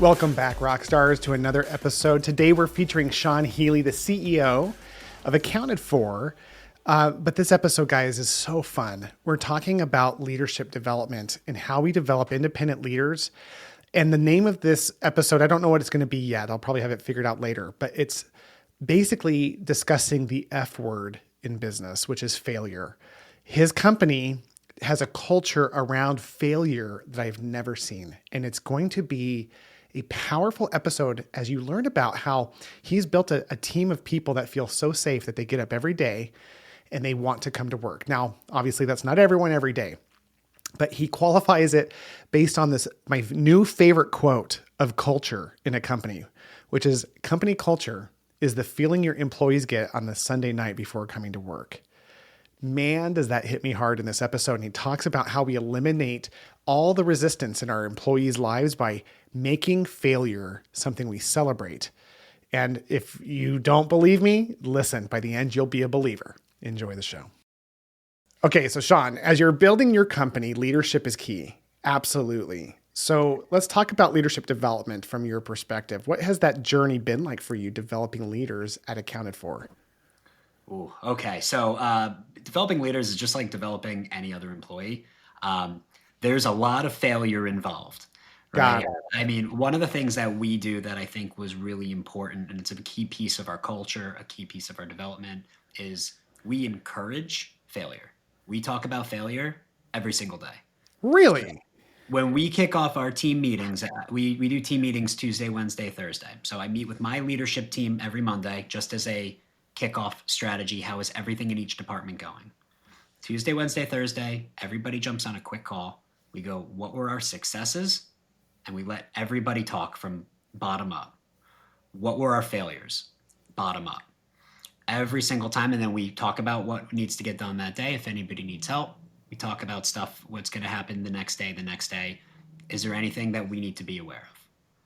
Welcome back, Rockstars, to another episode. Today we're featuring Sean Healy, the CEO of Accounted For. But this episode, guys, is so fun. We're talking about leadership development and how we develop independent leaders. And the name of this episode, I don't know what it's going to be yet. I'll probably have it figured out later. But it's basically discussing the F word in business, which is failure. His company has a culture around failure that I've never seen. And it's going to be a powerful episode as you learn about how he's built a team of people that feel so safe that they get up every day and they want to come to work. Now, obviously that's not everyone every day, but he qualifies it based on this, my new favorite quote of culture in a company, which is company culture is the feeling your employees get on the Sunday night before coming to work. Man, does that hit me hard in this episode. And he talks about how we eliminate all the resistance in our employees' lives by making failure something we celebrate. And if you don't believe me, listen, by the end, you'll be a believer. Enjoy the show. Okay, so Sean, as you're building your company, leadership is key. Absolutely. So let's talk about leadership development from your perspective. What has that journey been like for you developing leaders at Accounted For? Ooh, okay. So developing leaders is just like developing any other employee. There's a lot of failure involved, Got right? it. I mean, one of the things that we do that I think was really important, and it's a key piece of our culture, a key piece of our development, is we encourage failure. We talk about failure every single day. Really? When we kick off our team meetings, we do team meetings Tuesday, Wednesday, Thursday. So I meet with my leadership team every Monday just as a kickoff strategy. How is everything in each department going? Tuesday, Wednesday, Thursday, everybody jumps on a quick call. We go, what were our successes? And we let everybody talk from bottom up. What were our failures? Bottom up. Every single time. And then we talk about what needs to get done that day. If anybody needs help, we talk about stuff, what's going to happen the next day. Is there anything that we need to be aware of?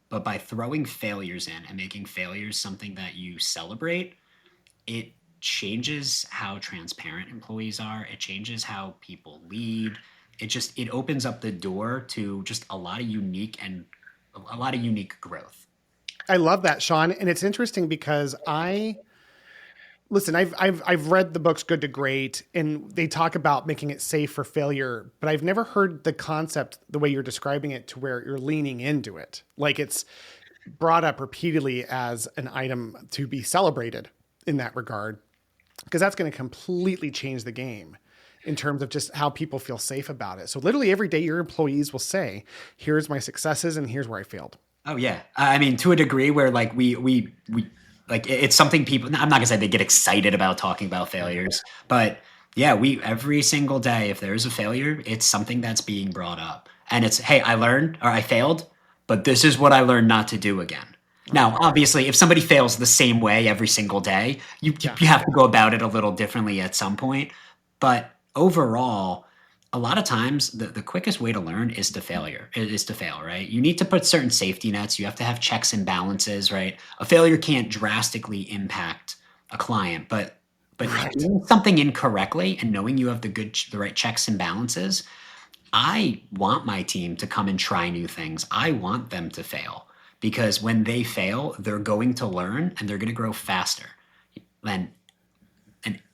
But by throwing failures in and making failures something that you celebrate, it changes how transparent employees are. It changes how people lead. It opens up the door to just a lot of unique growth. I love that, Sean. And it's interesting because listen, I've read the books Good to Great, and they talk about making it safe for failure, but I've never heard the concept the way you're describing it to where you're leaning into it. Like it's brought up repeatedly as an item to be celebrated in that regard, because that's going to completely change the game in terms of just how people feel safe about it. So literally every day your employees will say, here's my successes and here's where I failed. Oh yeah. I mean, to a degree where like we like it's something people, I'm not gonna say they get excited about talking about failures, but yeah, we every single day, if there's a failure, it's something that's being brought up. And it's, hey, I learned or I failed, but this is what I learned not to do again. Now, obviously, if somebody fails the same way every single day, you have to go about it a little differently at some point. But overall, a lot of times the quickest way to learn is to fail, right? You need to put certain safety nets. You have to have checks and balances, right? A failure can't drastically impact a client, but doing something incorrectly and knowing you have the right checks and balances, I want my team to come and try new things. I want them to fail because when they fail, they're going to learn and they're going to grow faster than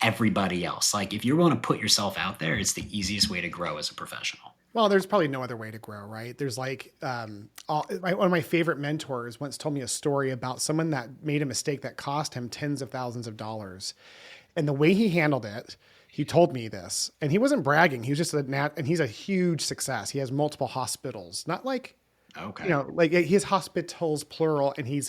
everybody else. Like if you're willing to put yourself out there, it's the easiest way to grow as a professional. Well, there's probably no other way to grow, right? There's like, one of my favorite mentors once told me a story about someone that made a mistake that cost him tens of thousands of dollars. And the way he handled it, he told me this, and he wasn't bragging. He was just and he's a huge success. He has multiple hospitals, not like, Okay. like he has hospitals plural. And he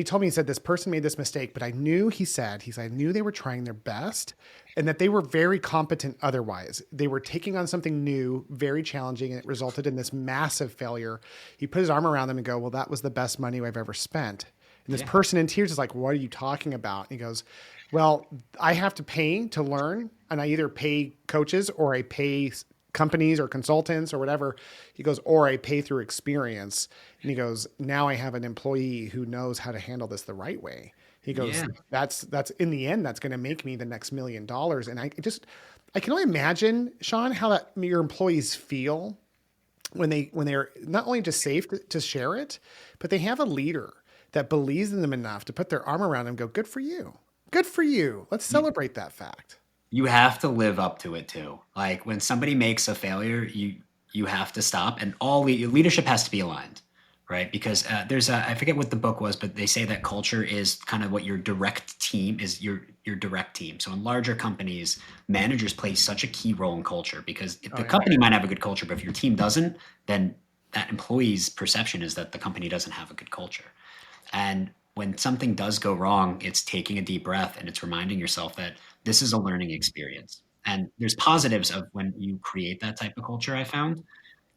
told me, he said, this person made this mistake, but I knew, I knew they were trying their best and that they were very competent. Otherwise, they were taking on something new, very challenging. And it resulted in this massive failure. He put his arm around them and go, well, that was the best money I've ever spent. And this person in tears is like, what are you talking about? And he goes, well, I have to pay to learn, and I either pay coaches or I pay companies or consultants or whatever. He goes, or I pay through experience. And he goes, now I have an employee who knows how to handle this the right way. He goes, that's in the end, that's going to make me the next $1 million. And I can only imagine, Sean, how your employees feel when they're not only just safe to share it, but they have a leader that believes in them enough to put their arm around them and go, good for you. Good for you. Let's celebrate that fact. You have to live up to it too. Like when somebody makes a failure, you have to stop, and leadership has to be aligned, right? Because there's I forget what the book was, but they say that culture is kind of what your direct team is, your direct team. So in larger companies, managers play such a key role in culture, because if the company might have a good culture, but if your team doesn't, then that employee's perception is that the company doesn't have a good culture. And when something does go wrong, it's taking a deep breath and it's reminding yourself that this is a learning experience. And there's positives of when you create that type of culture, I found.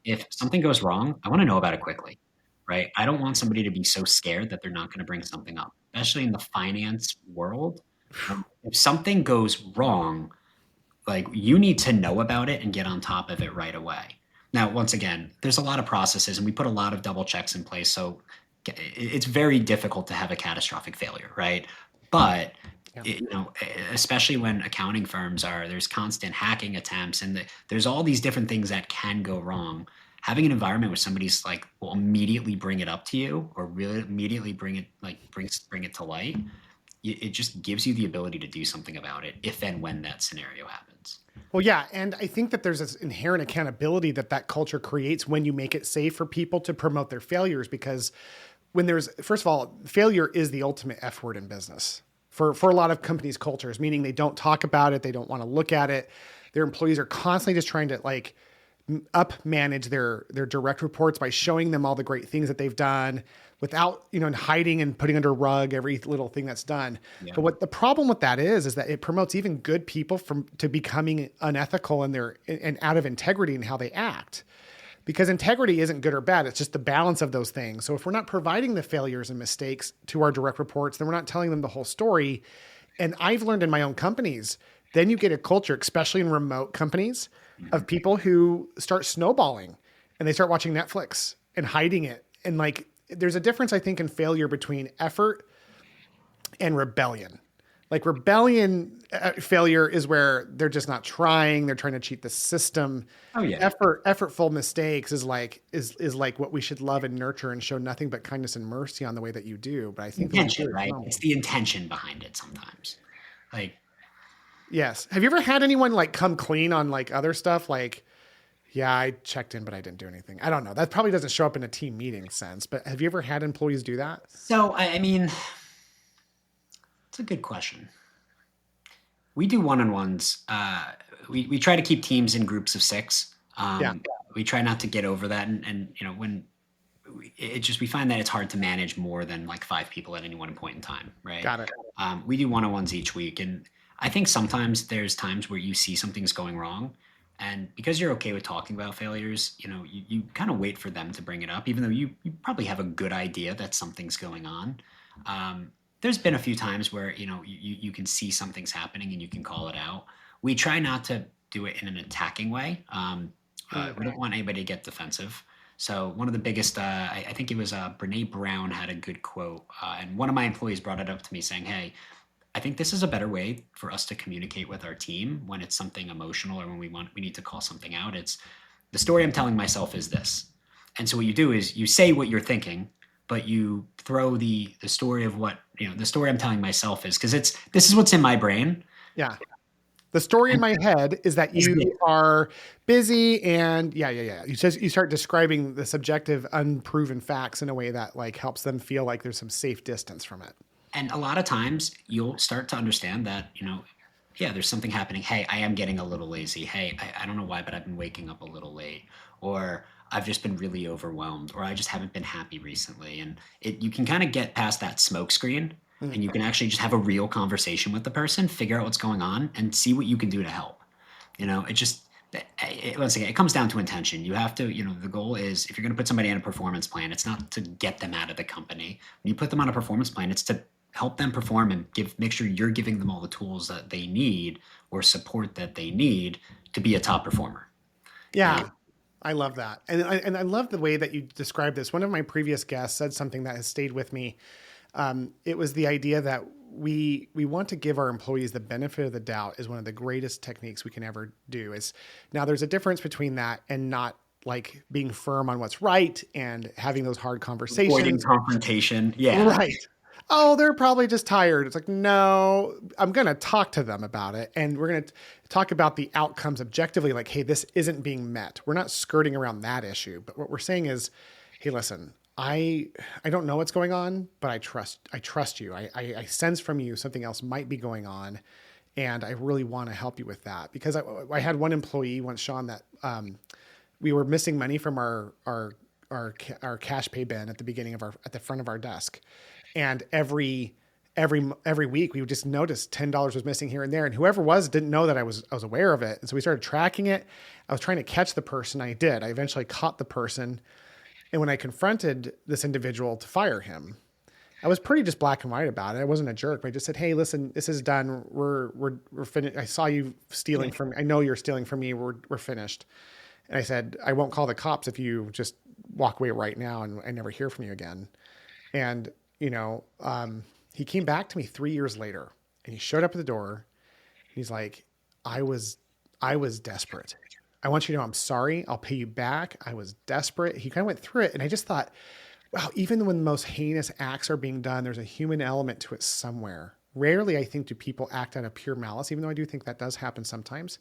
If something goes wrong, I want to know about it quickly, right? I don't want somebody to be so scared that they're not going to bring something up, especially in the finance world. If something goes wrong, like you need to know about it and get on top of it right away. Now, once again, there's a lot of processes and we put a lot of double checks in place. So it's very difficult to have a catastrophic failure, right? But especially when accounting firms there's constant hacking attempts and there's all these different things that can go wrong. Having an environment where somebody's like will immediately bring it up to you or really immediately bring it to light, it just gives you the ability to do something about it if and when that scenario happens. Well, yeah. And I think that there's this inherent accountability that culture creates when you make it safe for people to promote their failures, because first of all, failure is the ultimate F word in business for a lot of companies' cultures, meaning they don't talk about it. They don't want to look at it. Their employees are constantly just trying to like up manage their direct reports by showing them all the great things that they've done without, hiding and putting under rug every little thing that's done. Yeah. But what the problem with that is that it promotes even good people to becoming unethical and out of integrity in how they act. Because integrity isn't good or bad. It's just the balance of those things. So if we're not providing the failures and mistakes to our direct reports, then we're not telling them the whole story. And I've learned in my own companies, then you get a culture, especially in remote companies, of people who start snowballing and they start watching Netflix and hiding it. And like, there's a difference, I think, in failure between effort and rebellion. Like failure is where they're just not trying. They're trying to cheat the system. Oh yeah. Effortful mistakes is like what we should love and nurture and show nothing but kindness and mercy on the way that you do. But I think intention, right? It's the intention behind it sometimes. Like, yes. Have you ever had anyone like come clean on like other stuff? Like, yeah, I checked in, but I didn't do anything. I don't know. That probably doesn't show up in a team meeting sense, but have you ever had employees do that? So, I mean, it's a good question. We do one-on-ones. We try to keep teams in groups of 6. We try not to get over that. And when we find that it's hard to manage more than like 5 people at any one point in time. Right. Got it. We do one-on-ones each week. And I think sometimes there's times where you see something's going wrong. And because you're okay with talking about failures, you kind of wait for them to bring it up, even though you probably have a good idea that something's going on. There's been a few times where, you can see something's happening and you can call it out. We try not to do it in an attacking way. We don't want anybody to get defensive. So one of the biggest, I think it was Brene Brown had a good quote. And one of my employees brought it up to me saying, hey, I think this is a better way for us to communicate with our team when it's something emotional or when we need to call something out. It's the story I'm telling myself is this. And so what you do is you say what you're thinking, but you throw the story of what, the story I'm telling myself is, because this is what's in my brain. Yeah. The story in my head is that you are busy and You start describing the subjective, unproven facts in a way that like helps them feel like there's some safe distance from it. And a lot of times you'll start to understand that, there's something happening. Hey, I am getting a little lazy. Hey, I don't know why, but I've been waking up a little late, or I've just been really overwhelmed, or I just haven't been happy recently. And you can kind of get past that smoke screen and you can actually just have a real conversation with the person, figure out what's going on and see what you can do to help. Once again, it comes down to intention. You have to, the goal is if you're going to put somebody on a performance plan, it's not to get them out of the company. When you put them on a performance plan, it's to help them perform and make sure you're giving them all the tools that they need or support that they need to be a top performer. Yeah. I love that. And I love the way that you described this. One of my previous guests said something that has stayed with me. It was the idea that we want to give our employees the benefit of the doubt is one of the greatest techniques we can ever do. Now there's a difference between that and not like being firm on what's right and having those hard Avoiding conversations. confrontation. Yeah. Right. Oh, they're probably just tired. It's like, no, I'm going to talk to them about it. And we're going to talk about the outcomes objectively. Like, hey, this isn't being met. We're not skirting around that issue. But what we're saying is, hey, listen, I don't know what's going on, but I trust you. I sense from you something else might be going on. And I really want to help you with that. Because I had one employee once, Sean, that we were missing money from our cash pay bin at the beginning of at the front of our desk. And every week we would just notice $10 was missing here and there. And whoever was didn't know that I was aware of it. And so we started tracking it. I was trying to catch the person. I did. I eventually caught the person. And when I confronted this individual to fire him, I was pretty just black and white about it. I wasn't a jerk, but I just said, "Hey, listen, this is done. We're finished. I saw you stealing from me. I know you're stealing from me. We're finished." And I said, "I won't call the cops if you just walk away right now and I never hear from you again." And he came back to me 3 years later, and he showed up at the door. He's like, I was desperate. I want you to know I'm sorry. I'll pay you back. I was desperate. He kind of went through it. And I just thought, wow, even when the most heinous acts are being done, there's a human element to it somewhere. Rarely, I think, do people act out of pure malice, even though I do think that does happen sometimes.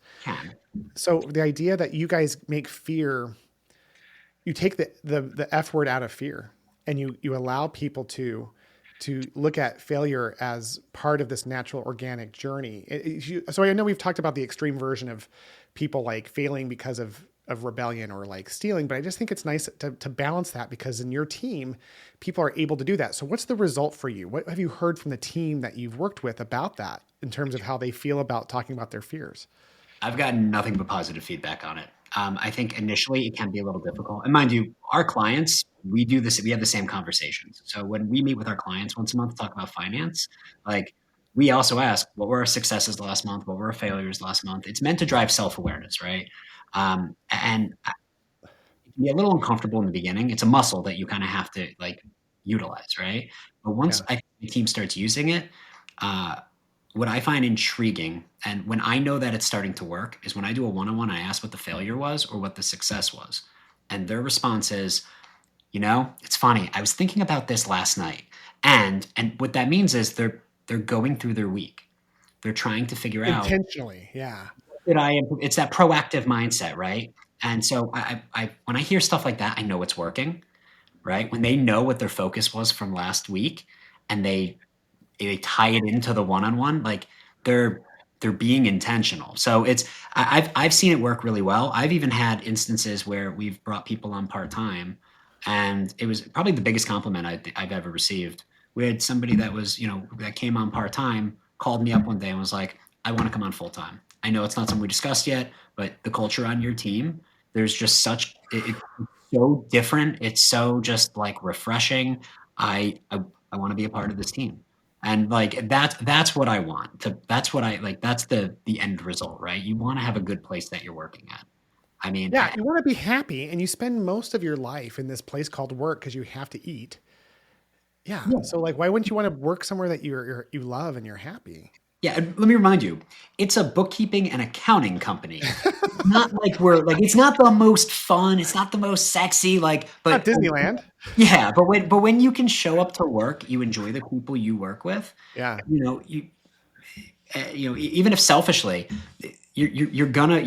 So the idea that you guys make fear, you take the F word out of fear, and you allow people to look at failure as part of this natural organic journey. So I know we've talked about the extreme version of people like failing because of rebellion or like stealing, but I just think it's nice to balance that, because in your team, people are able to do that. So what's the result for you? What have you heard from the team that you've worked with about that in terms of how they feel about talking about their fears? I've gotten nothing but positive feedback on it. I think initially it can be a little difficult. And mind you, our clients, we do this, we have the same conversations. So when we meet with our clients once a month to talk about finance, like we also ask, what were our successes last month? What were our failures last month? It's meant to drive self-awareness, right? And it can be a little uncomfortable in the beginning. It's a muscle that you kind of have to like utilize, right? But once the team starts using it, what I find intriguing, and when I know that it's starting to work, is when I do a one-on-one, I ask what the failure was or what the success was. And their response is, it's funny. I was thinking about this last night. And what that means is they're going through their week. They're trying to figure out Intentionally. Yeah. it's that proactive mindset, right? And so I when I hear stuff like that, I know it's working, right? When they know what their focus was from last week and they tie it into the one-on-one, like they're being intentional. So I've seen it work really well. I've even had instances where we've brought people on part-time, and it was probably the biggest compliment I've ever received. We had somebody that was, that came on part-time, called me up one day and was like, I want to come on full-time. I know it's not something we discussed yet, but the culture on your team, there's just it's so different. It's so just like refreshing. I want to be a part of this team. And like that's what I want to. That's what I like. That's the end result, right? You want to have a good place that you're working at. I mean, Yeah, you want to be happy, and you spend most of your life in this place called work because you have to eat. Yeah. So like, why wouldn't you want to work somewhere that you love and you're happy? yeah. And let me remind you, it's a bookkeeping and accounting company. Not like it's not the most fun. It's not the most sexy. Not Disneyland. Yeah, but when you can show up to work, you enjoy the people you work with. Yeah. Even if selfishly, you're gonna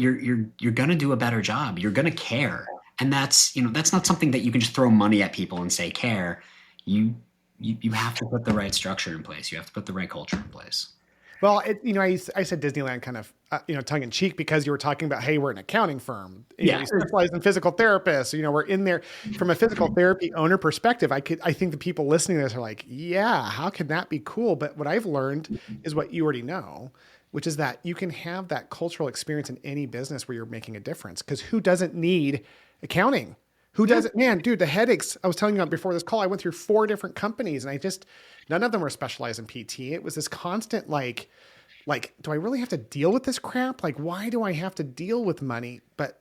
do a better job. You're gonna care, and that's not something that you can just throw money at people and say care. You have to put the right structure in place. You have to put the right culture in place. Well, I said Disneyland kind of, tongue in cheek, because you were talking about, hey, we're an accounting firm. We specialize in physical therapists. So, we're in there from a physical therapy owner perspective. I think the people listening to this are like, yeah, how can that be cool? But what I've learned is what you already know, which is that you can have that cultural experience in any business where you're making a difference. Because who doesn't need accounting? Who doesn't? Man, dude, the headaches. I was telling you before this call, I went through 4 different companies, and none of them were specialized in PT. It was this constant like, do I really have to deal with this crap? Like, why do I have to deal with money? But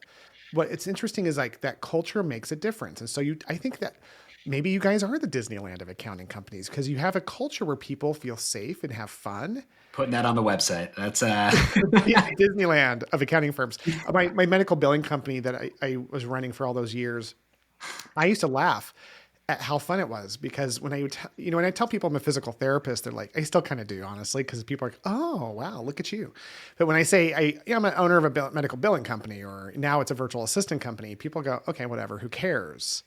what it's interesting is like that culture makes a difference. And so I think that maybe you guys are the Disneyland of accounting companies, because you have a culture where people feel safe and have fun. Putting that on the website. That's The Disneyland of accounting firms. My medical billing company that I was running for all those years, I used to laugh at how fun it was because when I would, when I tell people I'm a physical therapist, they're like, I still kind of do, honestly, because people are like, oh, wow, look at you. But when I say I'm an owner of a medical billing company, or now it's a virtual assistant company, people go, okay, whatever, who cares?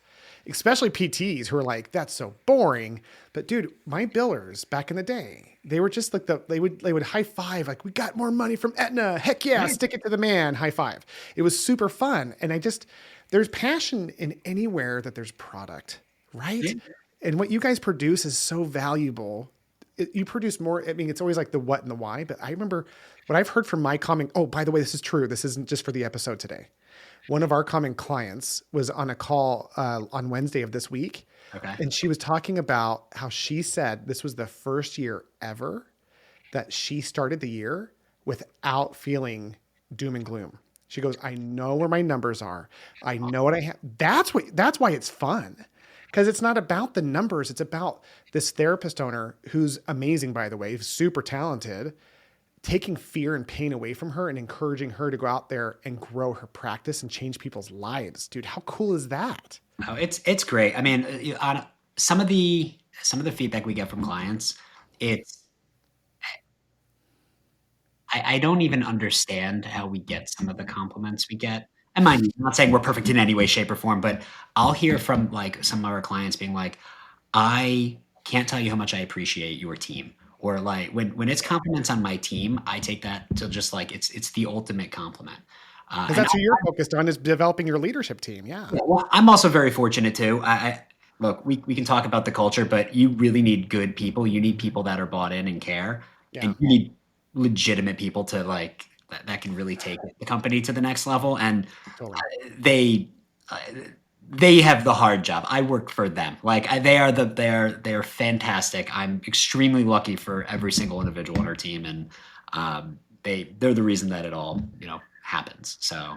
Especially PTs who are like, that's so boring. But dude, my billers back in the day, they were just like they would high five, like, we got more money from Aetna. Heck yeah, stick it to the man, high five. It was super fun. And there's passion in anywhere that there's product, right? yeah. And what you guys produce is so valuable. You produce more. I mean, it's always like the what and the why, but I remember what I've heard from my common, oh, by the way, this is true. This isn't just for the episode today. One of our common clients was on a call on Wednesday of this week. Okay. And she was talking about how she said this was the first year ever that she started the year without feeling doom and gloom. She goes, I know where my numbers are. I know what I have. That's why it's fun. Because it's not about the numbers. It's about this therapist owner who's amazing, by the way, super talented, taking fear and pain away from her and encouraging her to go out there and grow her practice and change people's lives. Dude, how cool is that? Oh, it's great. I mean, on some of the feedback we get from clients, it's I don't even understand how we get some of the compliments we get. And mind you, I'm not saying we're perfect in any way, shape, or form, but I'll hear from like some of our clients being like, I can't tell you how much I appreciate your team. Or like when it's compliments on my team, I take that to just like it's the ultimate compliment. Because And that's who you're focused on, is developing your leadership team. Yeah. yeah, well, I'm also very fortunate too. Look, we can talk about the culture, but you really need good people. You need people that are bought in and care, Yeah. and you need legitimate people to like that can really take the company to the next level. And Totally. they uh, they have the hard job. I work for them. Like they are fantastic. I'm extremely lucky for every single individual on our team, and they're the reason that it all happens. So.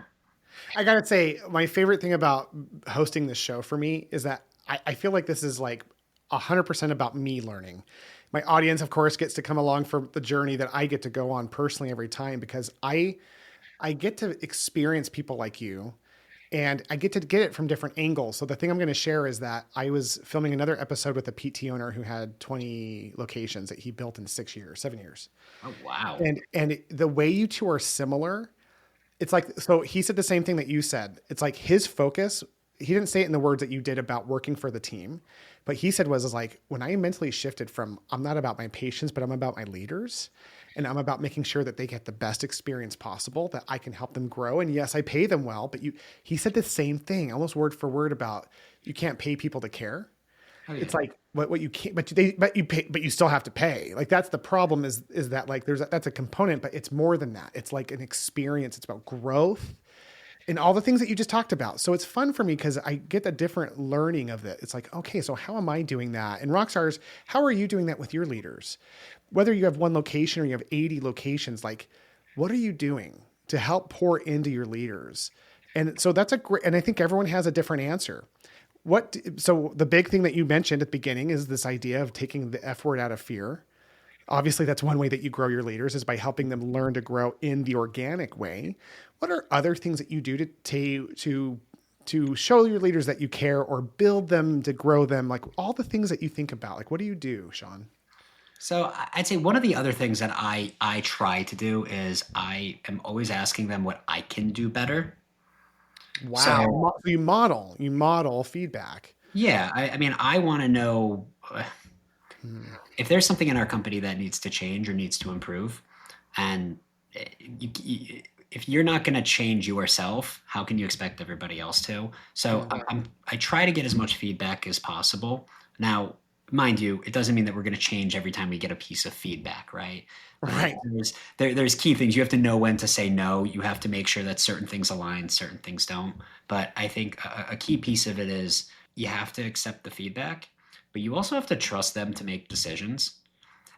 I gotta say, my favorite thing about hosting this show for me is that I feel like this is like 100% about me learning. My audience, of course, gets to come along for the journey that I get to go on personally every time, because I get to experience people like you, and I get to get it from different angles. So the thing I'm going to share is that I was filming another episode with a PT owner who had 20 locations that he built in 6 years, 7 years. Oh wow. And the way you two are similar, it's like, so he said the same thing that you said. It's like his focus, he didn't say it in the words that you did about working for the team, but he said is like, when I mentally shifted from, I'm not about my patients, but I'm about my leaders. And I'm about making sure that they get the best experience possible, that I can help them grow. And yes, I pay them well, but he said the same thing, almost word for word, about you can't pay people to care. Oh, yeah. It's like what you can't, but you pay, but you still have to pay. Like that's the problem, is that like that's a component, but it's more than that. It's like an experience. It's about growth and all the things that you just talked about. So it's fun for me because I get the different learning of it. It's like, okay, so how am I doing that? And Rockstars, how are you doing that with your leaders? Whether you have one location or you have 80 locations, like what are you doing to help pour into your leaders? And so that's a great, and I think everyone has a different answer. So the big thing that you mentioned at the beginning is this idea of taking the F word out of fear. Obviously, that's one way that you grow your leaders, is by helping them learn to grow in the organic way. What are other things that you do to show your leaders that you care, or build them to grow them? Like all the things that you think about, like what do you do, Sean? So I'd say one of the other things that I try to do is I am always asking them what I can do better. Wow. So So you model feedback. yeah, I mean I want to know Hmm. if there's something in our company that needs to change or needs to improve, and if you're not going to change yourself, how can you expect everybody else to? So Hmm. I try to get as much feedback as possible. Now, mind you, it doesn't mean that we're going to change every time we get a piece of feedback, right? Right. There's key things. You have to know when to say no. You have to make sure that certain things align, certain things don't. But I think a key piece of it is you have to accept the feedback, but you also have to trust them to make decisions.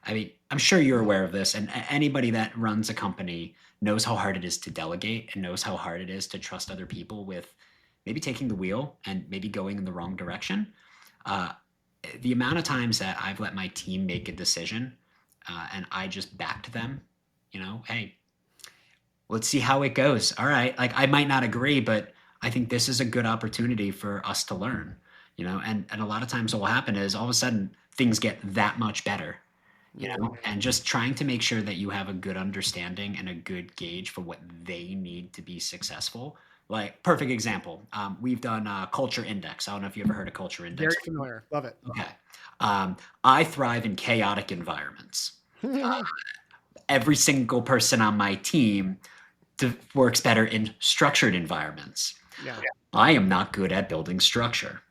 I mean, I'm sure you're aware of this, and anybody that runs a company knows how hard it is to delegate and knows how hard it is to trust other people with maybe taking the wheel and maybe going in the wrong direction. Uh, the amount of times that I've let my team make a decision and I just backed them. Hey, let's see how it goes. All right, like I might not agree, but I think this is a good opportunity for us to learn. And a lot of times what will happen is all of a sudden things get that much better. And just trying to make sure that you have a good understanding and a good gauge for what they need to be successful. Like, perfect example, we've done Culture Index. I don't know if you ever heard of Culture Index. Very familiar. Love it. Okay. I thrive in chaotic environments. Every single person on my team works better in structured environments. Yeah. I am not good at building structure.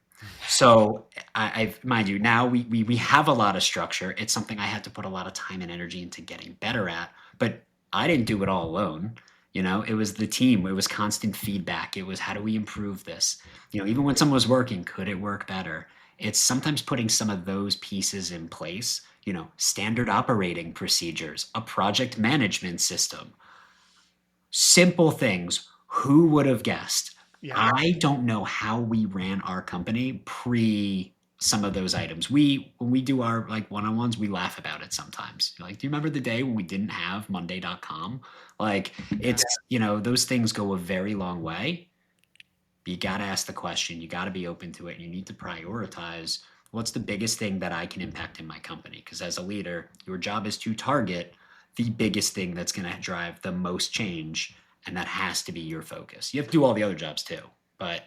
So I've mind you, now we have a lot of structure. It's something I had to put a lot of time and energy into getting better at, but I didn't do it all alone. It was the team. It was constant feedback. It was, how do we improve this? Even when someone was working, could it work better? It's sometimes putting some of those pieces in place, standard operating procedures, a project management system, simple things. Who would have guessed? Yeah. I don't know how we ran our company pre some of those items. When we do our like one-on-ones, we laugh about it sometimes. Like, do you remember the day when we didn't have Monday.com? Like, it's, those things go a very long way. But you got to ask the question, you got to be open to it, and you need to prioritize what's the biggest thing that I can impact in my company. Because as a leader, your job is to target the biggest thing that's going to drive the most change. And that has to be your focus. You have to do all the other jobs too, but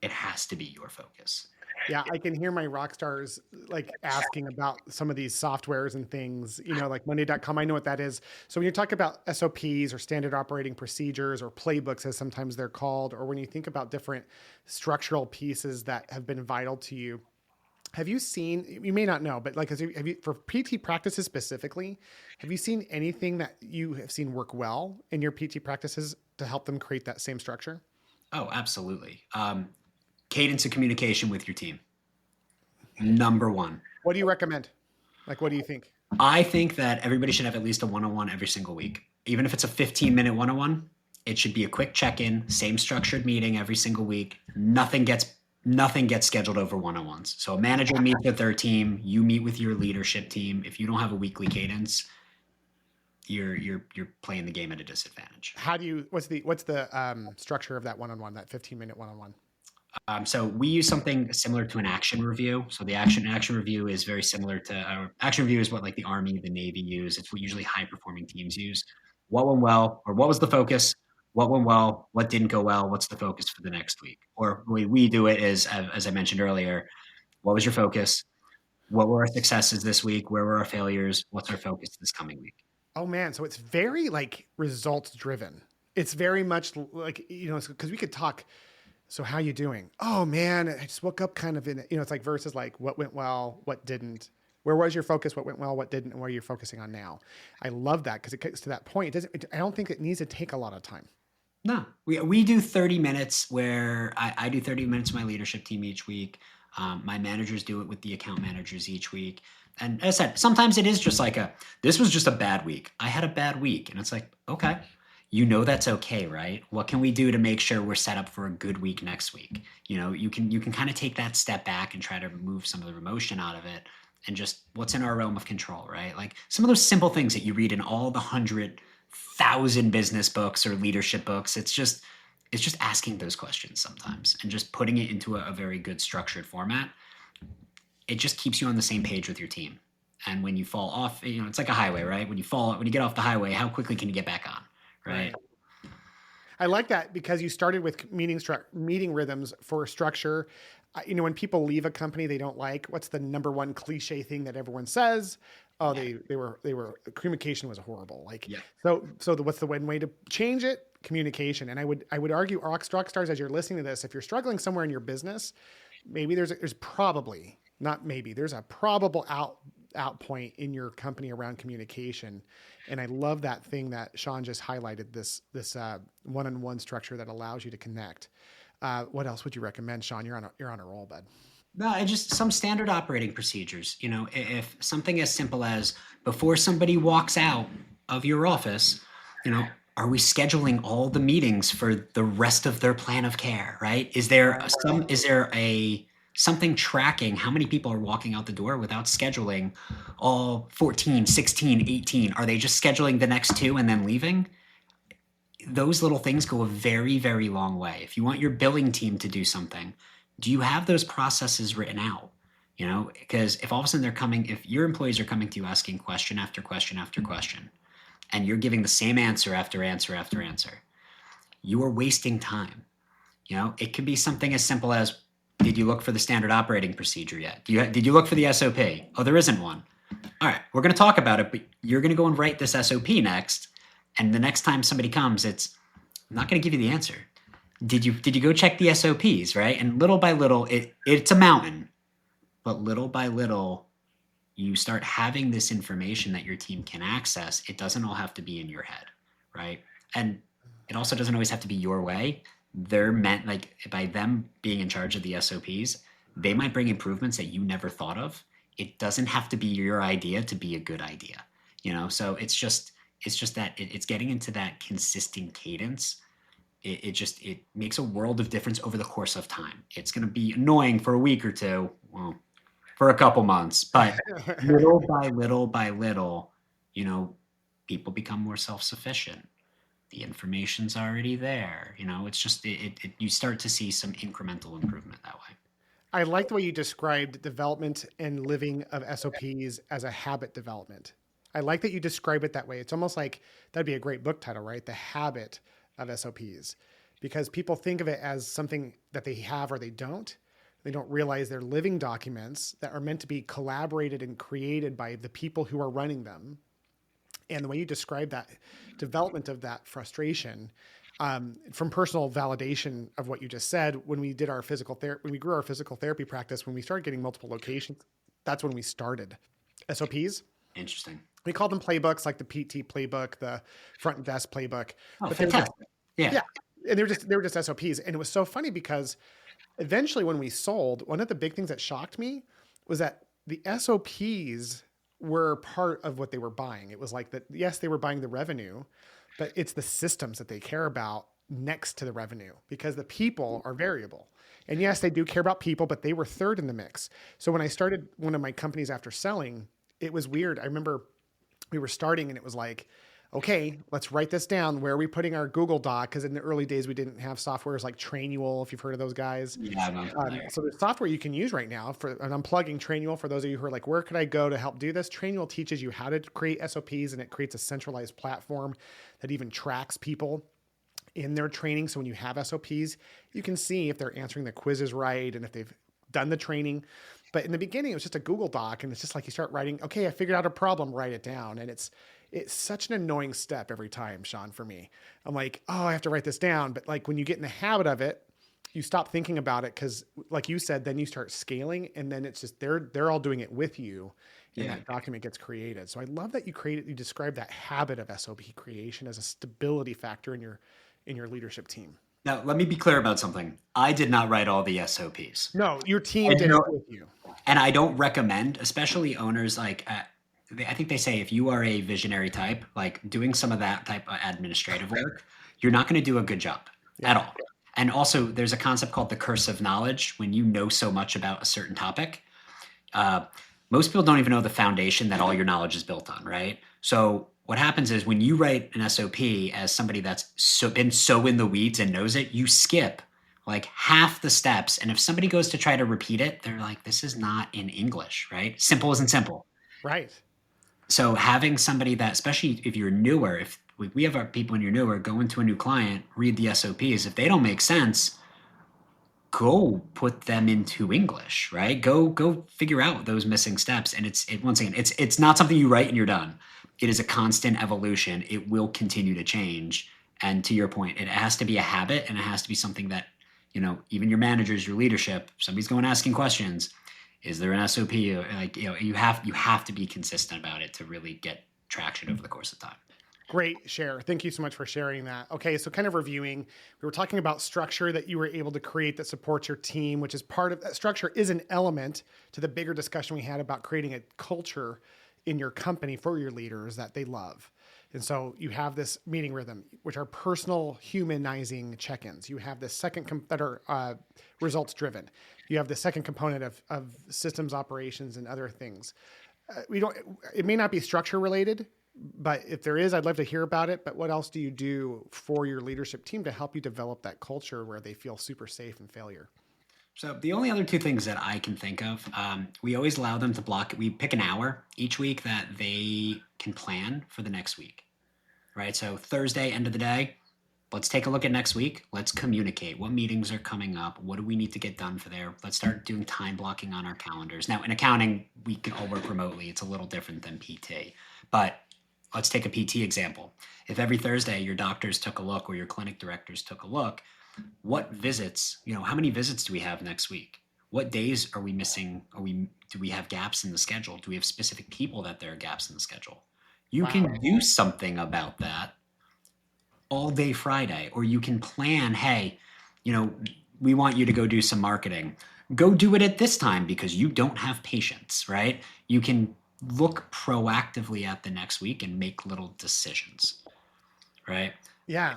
it has to be your focus. Yeah, I can hear my rock stars like asking about some of these softwares and things, like Monday.com. I know what that is. So when you talk about SOPs or standard operating procedures or playbooks, as sometimes they're called, or when you think about different structural pieces that have been vital to you, have you seen, you may not know, but like, have you, for PT practices specifically, have you seen anything that you have seen work well in your PT practices to help them create that same structure? Oh, absolutely. Cadence of communication with your team. Number one. What do you recommend? Like, what do you think? I think that everybody should have at least a one-on-one every single week. Even if it's a 15-minute one-on-one, it should be a quick check-in, same structured meeting every single week. Nothing gets scheduled over one-on-ones. So a manager meets with their team, you meet with your leadership team. If you don't have a weekly cadence, you're playing the game at a disadvantage. How do you, what's the structure of that one-on-one, that 15-minute one-on-one? So we use something similar to an action review. So the action review is very similar to action review is what like the Army, the Navy use. It's what usually high performing teams use. What went well, or what was the focus? What went well? What didn't go well? What's the focus for the next week? Or the way we do it is, as I mentioned earlier, what was your focus? What were our successes this week? Where were our failures? What's our focus this coming week? Oh man, so it's very like results driven. It's very much like, because we could talk. So how you doing? Oh man, I just woke up kind of in, it's like versus like what went well, what didn't. Where was your focus? What went well, what didn't, and where you're focusing on now. I love that because it gets to that point. I don't think it needs to take a lot of time. No, we do 30 minutes where I do 30 minutes with my leadership team each week. My managers do it with the account managers each week. And as I said, sometimes it is just like this was just a bad week. I had a bad week. And it's like, okay, that's okay, right? What can we do to make sure we're set up for a good week next week? You can kind of take that step back and try to remove some of the emotion out of it and just what's in our realm of control, right? Like some of those simple things that you read in all the 100,000 business books or leadership books. It's just asking those questions sometimes and just putting it into a very good structured format. It just keeps you on the same page with your team. And when you fall off, it's like a highway, right? When you get off the highway, how quickly can you get back on? Right. I like that because you started with meeting rhythms for structure. When people leave a company they don't like, what's the number one cliche thing that everyone says? Oh, yeah. they were communication was horrible. Like, yeah. So what's the one way to change it? Communication. And I would argue, Rockstars, as you're listening to this, if you're struggling somewhere in your business, maybe there's a probable out point in your company around communication. And I love that thing that Sean just highlighted, this one-on-one structure that allows you to connect. What else would you recommend, Sean? You're on a roll, bud. No, just some standard operating procedures. If something as simple as before somebody walks out of your office, are we scheduling all the meetings for the rest of their plan of care, right? Is there a something tracking how many people are walking out the door without scheduling all 14, 16, 18. Are they just scheduling the next two and then leaving? Those little things go a very, very long way. If you want your billing team to do something, do you have those processes written out? You know, because if all of a sudden if your employees are coming to you asking question after question after question, and you're giving the same answer after answer after answer, you are wasting time. You know, it could be something as simple as, did you look for the standard operating procedure yet? Did you look for the SOP? Oh, there isn't one. All right, we're going to talk about it, but you're going to go and write this SOP next. And the next time somebody comes, I'm not going to give you the answer. Did you go check the SOPs, right? And little by little, it's a mountain, but little by little, you start having this information that your team can access. It doesn't all have to be in your head, right? And it also doesn't always have to be your way. They're meant, like, by them being in charge of the SOPs, they might bring improvements that you never thought of. It doesn't have to be your idea to be a good idea, you know? So it's just that it's getting into that consistent cadence. It makes a world of difference over the course of time. It's going to be annoying for a week or two, well, for a couple months, but little by little, you know, people become more self-sufficient. The information's already there. You know, it's just, you start to see some incremental improvement that way. I like the way you described development and living of SOPs as a habit development. I like that you describe it that way. It's almost like that'd be a great book title, right? The habit of SOPs, because people think of it as something that they have or they don't. They don't realize they're living documents that are meant to be collaborated and created by the people who are running them. And the way you describe that development of that frustration, from personal validation of what you just said, when we did our when we grew our physical therapy practice, when we started getting multiple locations, that's when we started SOPs. Interesting. We called them playbooks, like the PT playbook, the front desk playbook. Oh, but fantastic. Yeah. And they were just SOPs. And it was so funny because eventually when we sold, one of the big things that shocked me was that the SOPs were part of what they were buying. It was like that, yes, they were buying the revenue, but it's the systems that they care about next to the revenue, because the people are variable. And yes, they do care about people, but they were third in the mix. So when I started one of my companies after selling, it was weird. I remember we were starting and it was like, okay, let's write this down. Where are we putting our Google Doc? Because in the early days, we didn't have softwares like Trainual, if you've heard of those guys. Yeah, so there's software you can use right now and I'm plugging Trainual for those of you who are like, where could I go to help do this? Trainual teaches you how to create SOPs, and it creates a centralized platform that even tracks people in their training. So when you have SOPs, you can see if they're answering the quizzes right and if they've done the training. But in the beginning, it was just a Google Doc, and it's just like you start writing, okay, I figured out a problem, write it down. And it's such an annoying step every time, Sean, for me. I'm like, oh, I have to write this down. But like when you get in the habit of it, you stop thinking about it, because like you said, then you start scaling, and then it's just they're all doing it with you, and that document gets created. So I love that you describe that habit of SOP creation as a stability factor in your leadership team. Now, let me be clear about something. I did not write all the SOPs. No, your team did it with you. And I don't recommend, especially owners, like, I think they say if you are a visionary type, like doing some of that type of administrative work, you're not going to do a good job at all. And also, there's a concept called the curse of knowledge. When you know so much about a certain topic, most people don't even know the foundation that all your knowledge is built on, right? So what happens is when you write an SOP as somebody that's been so in the weeds and knows it, you skip like half the steps. And if somebody goes to try to repeat it, they're like, this is not in English, right? Simple isn't simple. Right. So having somebody that, especially if you're newer, if we have our people when you're newer, go into a new client, read the SOPs. If they don't make sense, go put them into English, right? Go figure out those missing steps. And once again, it's not something you write and you're done. It is a constant evolution. It will continue to change. And to your point, it has to be a habit, and it has to be something that, you know, even your managers, your leadership, somebody's going asking questions. Is there an SOP? Like, you know, you have to be consistent about it to really get traction over the course of time. Great share. Thank you so much for sharing that. Okay, so kind of reviewing, we were talking about structure that you were able to create that supports your team, which is part of that structure is an element to the bigger discussion we had about creating a culture in your company for your leaders that they love. And so you have this meeting rhythm, which are personal humanizing check-ins. You have the that are results driven. You have the second component of systems operations and other things. It may not be structure related, but if there is, I'd love to hear about it. But what else do you do for your leadership team to help you develop that culture where they feel super safe in failure? So the only other two things that I can think of, we always allow them to block. We pick an hour each week that they can plan for the next week, right? So Thursday, end of the day, let's take a look at next week. Let's communicate. What meetings are coming up? What do we need to get done for there? Let's start doing time blocking on our calendars. Now, in accounting, we can all work remotely. It's a little different than PT. But let's take a PT example. If every Thursday your doctors took a look or your clinic directors took a look, what visits, how many visits do we have next week? What days are we missing? Do we have gaps in the schedule? Do we have specific people that there are gaps in the schedule? You can do something about that all day Friday, or you can plan, hey, we want you to go do some marketing. Go do it at this time because you don't have patience, right? You can look proactively at the next week and make little decisions, right? Yeah.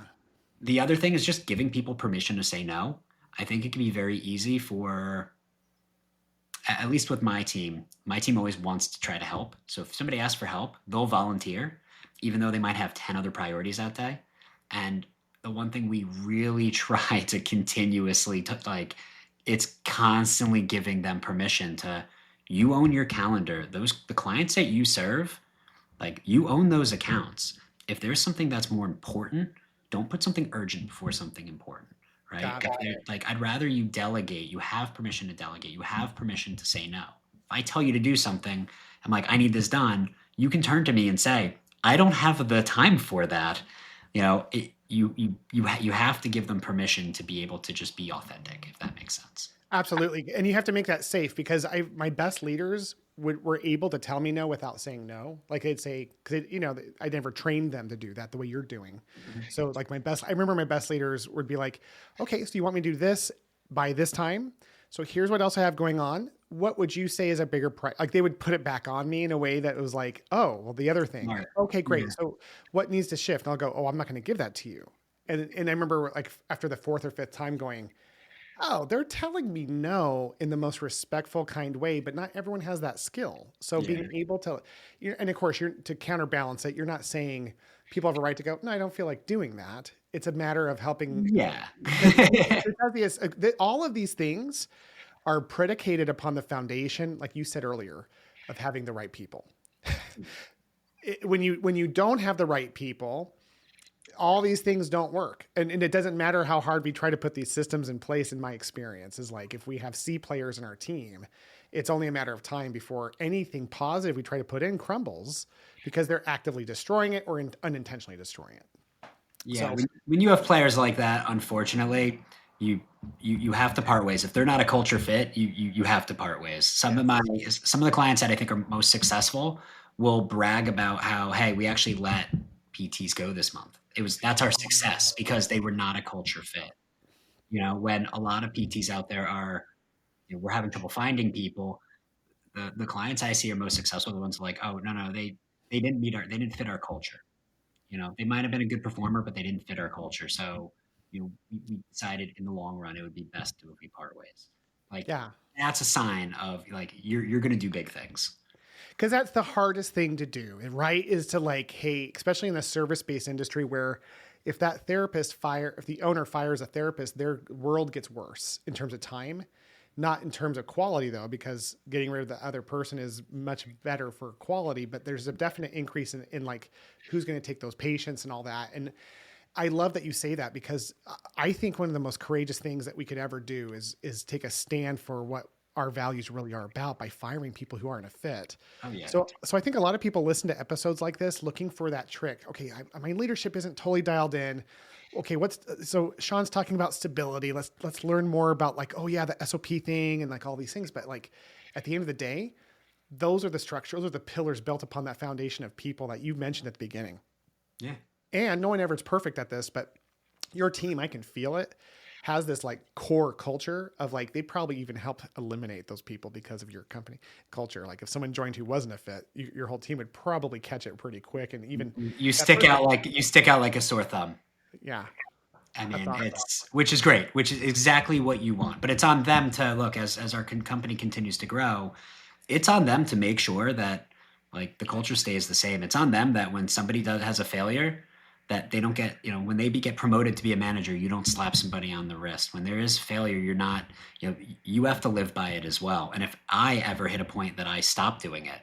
The other thing is just giving people permission to say no. I think it can be very easy for, at least with my team always wants to try to help. So if somebody asks for help, they'll volunteer, even though they might have 10 other priorities that day. And the one thing we really try to continuously, it's constantly giving them permission to, you own your calendar. The clients that you serve, you own those accounts. If there's something that's more important, don't put something urgent before something important, right? I'd rather you delegate. You have permission to delegate. You have permission to say no. If I tell you to do something, I'm like, I need this done. You can turn to me and say, I don't have the time for that. You have to give them permission to be able to just be authentic, if that makes sense. Absolutely. And you have to make that safe because my best leaders were able to tell me no without saying no. Like they'd say, because I never trained them to do that the way you're doing. Mm-hmm. So I remember my best leaders would be like, okay, so you want me to do this by this time? So here's what else I have going on. What would you say is a bigger price? Like they would put it back on me in a way that was like, oh, well, the other thing. Right. Okay, great. Yeah. So what needs to shift? And I'll go, oh, I'm not going to give that to you. And I remember after the fourth or fifth time going, oh, they're telling me no in the most respectful, kind way, but not everyone has that skill. So being able to, and of course, to counterbalance it, you're not saying people have a right to go, no, I don't feel like doing that. It's a matter of helping. Yeah. All of these things are predicated upon the foundation, like you said earlier, of having the right people. When you don't have the right people, all these things don't work. And it doesn't matter how hard we try to put these systems in place. In my experience is if we have C players in our team, it's only a matter of time before anything positive we try to put in crumbles because they're actively destroying it or unintentionally destroying it. Yeah. So, when you have players like that, unfortunately, you have to part ways. If they're not a culture fit, you have to part ways. Some of the clients that I think are most successful will brag about how, hey, we actually let PTs go this month. That's our success because they were not a culture fit. When a lot of PTs out there are, we're having trouble finding people. The clients I see are most successful. The ones like, oh no, they didn't they didn't fit our culture. They might have been a good performer, but they didn't fit our culture. So, we decided in the long run it would be best if we part ways. That's a sign of you're going to do big things. Because that's the hardest thing to do, right? Is to hey, especially in the service-based industry where if the owner fires a therapist, their world gets worse in terms of time, not in terms of quality though, because getting rid of the other person is much better for quality, but there's a definite increase in who's going to take those patients and all that. And I love that you say that because I think one of the most courageous things that we could ever do is take a stand for what our values really are about by firing people who aren't a fit. Oh, yeah. So I think a lot of people listen to episodes like this looking for that trick. Okay, my leadership isn't totally dialed in. Okay, so Sean's talking about stability. Let's learn more about the SOP thing and all these things. But at the end of the day, those are the structures, those are the pillars built upon that foundation of people that you mentioned at the beginning. Yeah. And no one ever is perfect at this, but your team, I can feel it, has this like core culture of like, they probably even help eliminate those people because of your company culture. Like if someone joined who wasn't a fit, your whole team would probably catch it pretty quick. And even You stick out like a sore thumb. yeah, I that's mean, awesome. which is great, which is exactly what you want. But it's on them to look as our company continues to grow. It's on them to make sure that like the culture stays the same. It's on them that when somebody has a failure, that they don't get, when they get promoted to be a manager, you don't slap somebody on the wrist. When there is failure, you're not, you have to live by it as well. And if I ever hit a point that I stop doing it,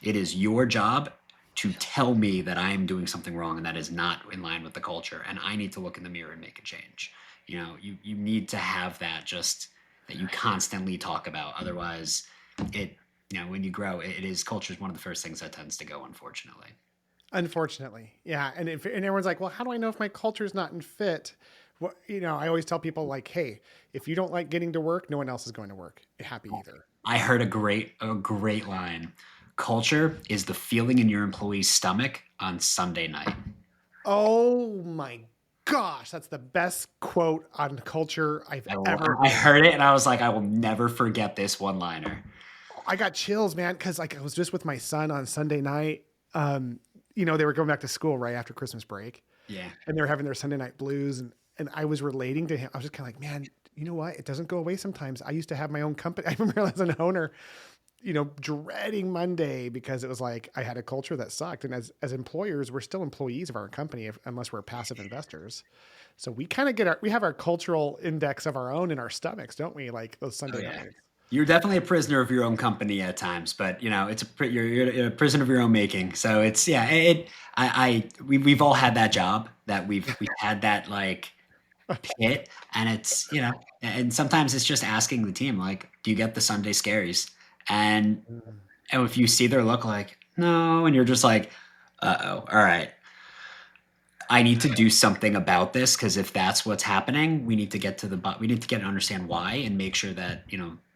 it is your job to tell me that I am doing something wrong and that is not in line with the culture. And I need to look in the mirror and make a change. You need to have that just that you constantly talk about. Otherwise when you grow, culture is one of the first things that tends to go, unfortunately. Unfortunately. Yeah. And everyone's like, well, how do I know if my culture is not in fit? Well, I always tell people like, hey, if you don't like getting to work, no one else is going to work happy either. I heard a great line. Culture is the feeling in your employee's stomach on Sunday night. Oh my gosh. That's the best quote on culture I've ever I heard it and I was like, I will never forget this one liner. I got chills, man. Cause like I was just with my son on Sunday night. They were going back to school right after Christmas break. Yeah. And they were having their Sunday night blues. And I was relating to him. I was just kind of like, man, you know what? It doesn't go away sometimes. I used to have my own company. I remember as an owner, dreading Monday because it was like I had a culture that sucked. And as employers, we're still employees of our company unless we're passive investors. So we kind of we have our cultural index of our own in our stomachs, don't we? Like those Sunday nights. You're definitely a prisoner of your own company at times, but you're a prisoner of your own making. So it's we've all had that job that we've had that like pit, and it's and sometimes it's just asking the team like, do you get the Sunday scaries? And if you see their look like no, and you're just like, all right, I need to do something about this because if that's what's happening, we need to get to understand why and make sure that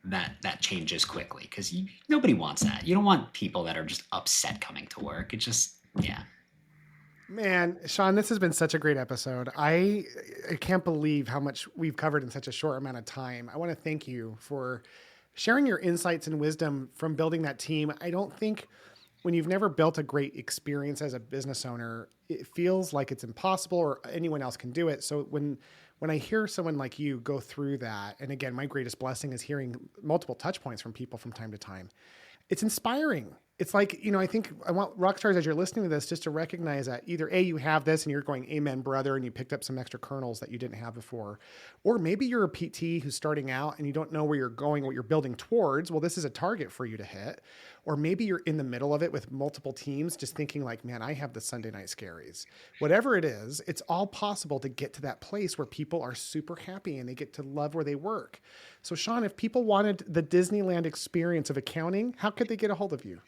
that changes quickly because nobody wants that. You don't want people that are just upset coming to work. It just, Man, Sean, this has been such a great episode. I can't believe how much we've covered in such a short amount of time. I want to thank you for sharing your insights and wisdom from building that team. I don't think when you've never built a great experience as a business owner, it feels like it's impossible or anyone else can do it. So when I hear someone like you go through that, and again, my greatest blessing is hearing multiple touch points from people from time to time. It's inspiring. It's like, I think I want Rockstars as you're listening to this just to recognize that either A, you have this and you're going, amen, brother, and you picked up some extra kernels that you didn't have before. Or maybe you're a PT who's starting out and you don't know where you're going, what you're building towards. Well, this is a target for you to hit. Or maybe you're in the middle of it with multiple teams just thinking like, man, I have the Sunday night scaries. Whatever it is, it's all possible to get to that place where people are super happy and they get to love where they work. So Sean, if people wanted the Disneyland experience of accounting, how could they get a hold of you?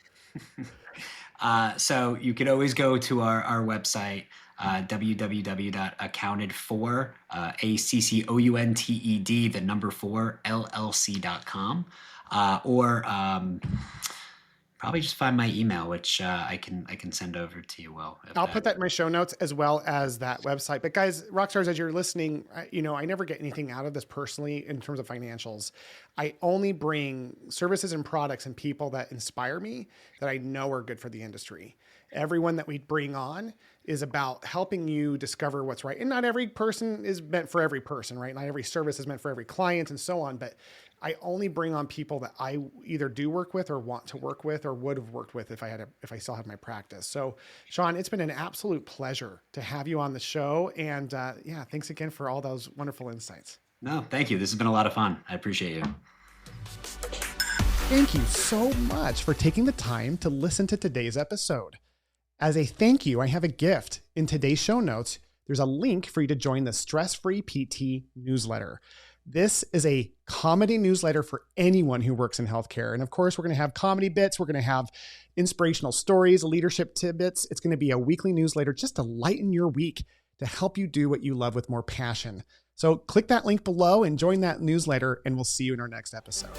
So you could always go to our website, www.accountedfor, ACCOUNTED, the number 4, LLC.com, or probably just find my email, which I can send over to you. I'll put that in my show notes as well as that website. But guys, Rockstars, as you're listening, I never get anything out of this personally in terms of financials. I only bring services and products and people that inspire me that I know are good for the industry. Everyone that we bring on is about helping you discover what's right. And not every person is meant for every person, right? Not every service is meant for every client and so on. But I only bring on people that I either do work with or want to work with or would have worked with if I still had my practice. So Sean, it's been an absolute pleasure to have you on the show. And thanks again for all those wonderful insights. No, thank you. This has been a lot of fun. I appreciate you. Thank you so much for taking the time to listen to today's episode. As a thank you, I have a gift. In today's show notes, there's a link for you to join the Stress-Free PT newsletter. This is a comedy newsletter for anyone who works in healthcare. And of course, we're going to have comedy bits. We're going to have inspirational stories, leadership tidbits. It's going to be a weekly newsletter just to lighten your week, to help you do what you love with more passion. So click that link below and join that newsletter, and we'll see you in our next episode.